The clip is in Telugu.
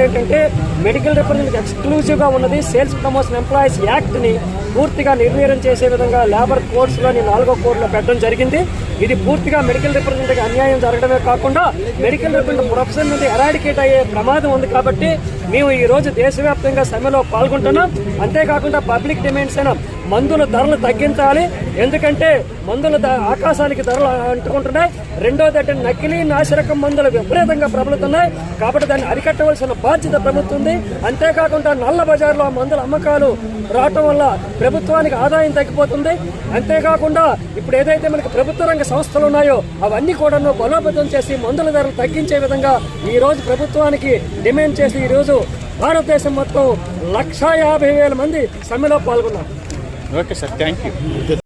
ఏంటంటే మెడికల్ రిప్రజెంటేటివ్ ఎక్స్క్లూజివ్గా ఉన్నది సేల్స్ ప్రమోషన్ ఎంప్లాయీస్ యాక్ట్ని పూర్తిగా నిర్వీర్యం చేసే విధంగా లేబర్ కోడ్స్లోని 4వ కోడ్లో పెట్టడం జరిగింది. ఇది పూర్తిగా మెడికల్ రిప్రజెంటేటివ్కి అన్యాయం జరగడమే కాకుండా మెడికల్ రిప్రజెంటేటివ్ ప్రొఫెషన్ నుండి ఎరాడికేట్ అయ్యే ప్రమాదం ఉంది. కాబట్టి మేము ఈరోజు దేశవ్యాప్తంగా సమ్మెలో పాల్గొంటున్నాం. అంతేకాకుండా పబ్లిక్ డిమాండ్స్ అయిన మందుల ధరలు తగ్గించాలి, ఎందుకంటే మందుల ఆకాశానికి ధరలు అంటుకుంటున్నాయి. రెండోది అంటే నకిలీ నాసిరకం మందులు విపరీతంగా ప్రబలుతున్నాయి. కాబట్టి దాన్ని అరికట్టవలసిన బాధ్యత ప్రభుత్వం ఉంది. అంతేకాకుండా నల్ల బజార్లో మందుల అమ్మకాలు రావటం వల్ల ప్రభుత్వానికి ఆదాయం తగ్గిపోతుంది. అంతేకాకుండా ఇప్పుడు ఏదైతే మనకి ప్రభుత్వ రంగ సంస్థలు ఉన్నాయో అవన్నీ కూడా బలోపేతం చేసి మందుల ధరలు తగ్గించే విధంగా ఈ రోజు ప్రభుత్వానికి డిమాండ్ చేసి ఈరోజు భారతదేశం మొత్తం 150,000 మంది సమ్మెలో పాల్గొన్నారు. Okay sir, thank you.